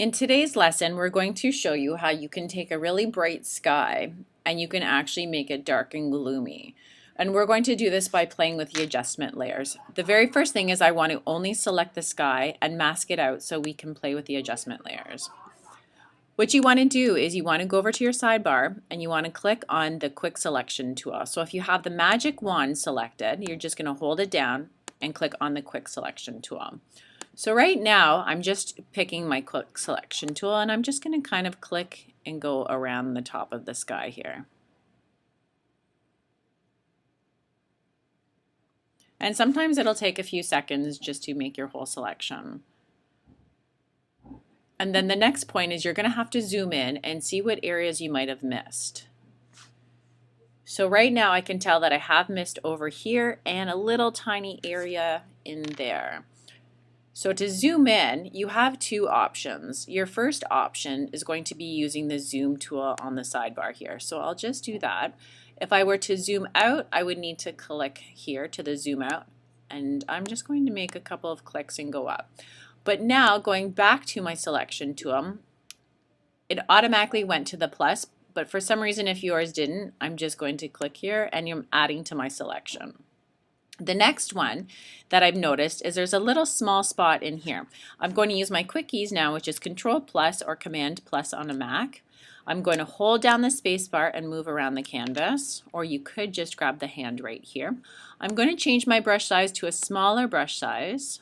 In today's lesson, we're going to show you how you can take a really bright sky and you can actually make it dark and gloomy. And we're going to do this by playing with the adjustment layers. The very first thing is I want to only select the sky and mask it out so we can play with the adjustment layers. What you want to do is you want to go over to your sidebar and you want to click on the quick selection tool. So if you have the magic wand selected, you're just going to hold it down and click on the quick selection tool. So right now I'm just picking my quick selection tool and I'm just going to kind of click and go around the top of the sky here. And sometimes it'll take a few seconds just to make your whole selection. And then the next point is you're going to have to zoom in and see what areas you might have missed. So right now I can tell that I have missed over here and a little tiny area in there. So to zoom in, you have two options. Your first option is going to be using the zoom tool on the sidebar here. So I'll just do that. If I were to zoom out, I would need to click here to the zoom out. And I'm just going to make a couple of clicks and go up. But now going back to my selection tool, it automatically went to the plus, but for some reason if yours didn't, I'm just going to click here and I'm adding to my selection. The next one that I've noticed is there's a little small spot in here. I'm going to use my quick keys now, which is Control plus or Command plus on a Mac. I'm going to hold down the space bar and move around the canvas, or you could just grab the hand right here. I'm going to change my brush size to a smaller brush size.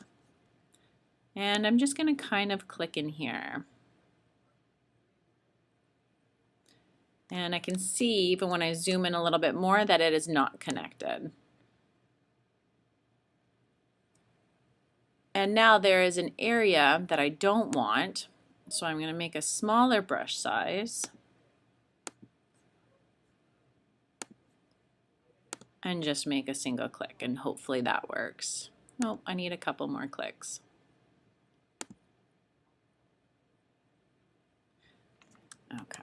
And I'm just going to kind of click in here. And I can see even when I zoom in a little bit more that it is not connected. And now there is an area that I don't want, so I'm going to make a smaller brush size and just make a single click, and hopefully that works. Nope, I need a couple more clicks. Okay.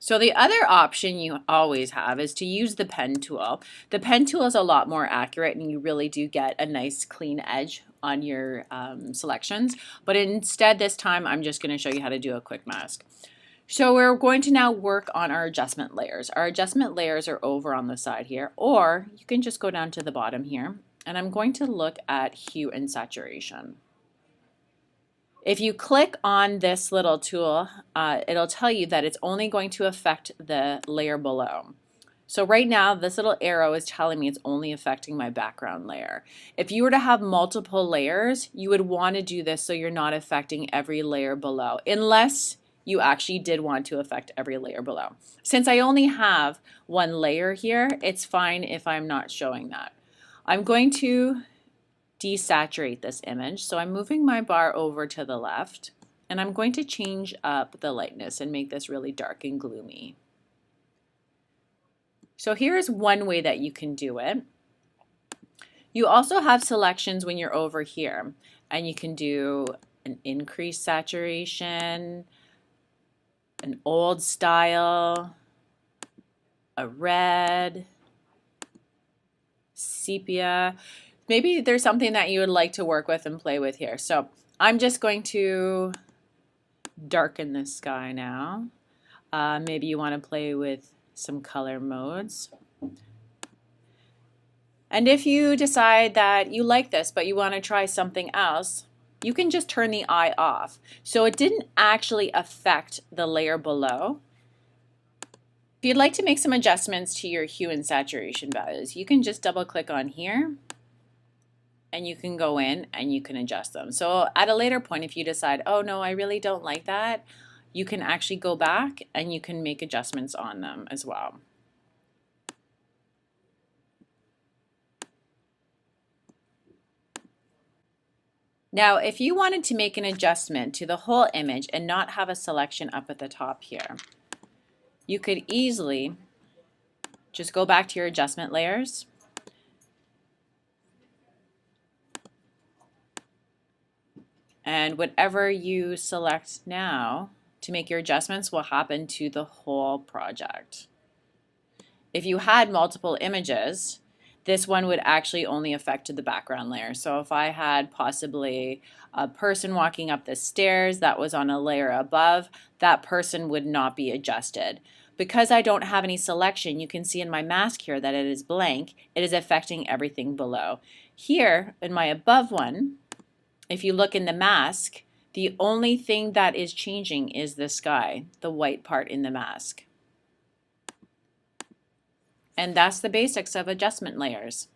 So the other option you always have is to use the pen tool. The pen tool is a lot more accurate and you really do get a nice clean edge on your selections. But instead this time I'm just going to show you how to do a quick mask. So we're going to now work on our adjustment layers. Our adjustment layers are over on the side here, or you can just go down to the bottom here. And I'm going to look at Hue and Saturation. If you click on this little tool, it'll tell you that it's only going to affect the layer below. So right now, this little arrow is telling me it's only affecting my background layer. If you were to have multiple layers, you would want to do this so you're not affecting every layer below, unless you actually did want to affect every layer below. Since I only have one layer here, it's fine if I'm not showing that. I'm going to desaturate this image. So I'm moving my bar over to the left and I'm going to change up the lightness and make this really dark and gloomy. So here's one way that you can do it. You also have selections when you're over here and you can do an increased saturation, an old style, a red, sepia. Maybe there's something that you would like to work with and play with here. So I'm just going to darken the sky now. Maybe you want to play with some color modes. And if you decide that you like this but you want to try something else, you can just turn the eye off. So it didn't actually affect the layer below. If you'd like to make some adjustments to your hue and saturation values, you can just double click on here and you can go in and you can adjust them. So at a later point, if you decide, oh no, I really don't like that, you can actually go back and you can make adjustments on them as well. Now, if you wanted to make an adjustment to the whole image and not have a selection up at the top here, you could easily just go back to your adjustment layers. And whatever you select now to make your adjustments will happen to the whole project. If you had multiple images, this one would actually only affect the background layer. So if I had possibly a person walking up the stairs that was on a layer above, that person would not be adjusted. Because I don't have any selection, you can see in my mask here that it is blank. It is affecting everything below. Here in my above one, if you look in the mask, the only thing that is changing is the sky, the white part in the mask. And that's the basics of adjustment layers.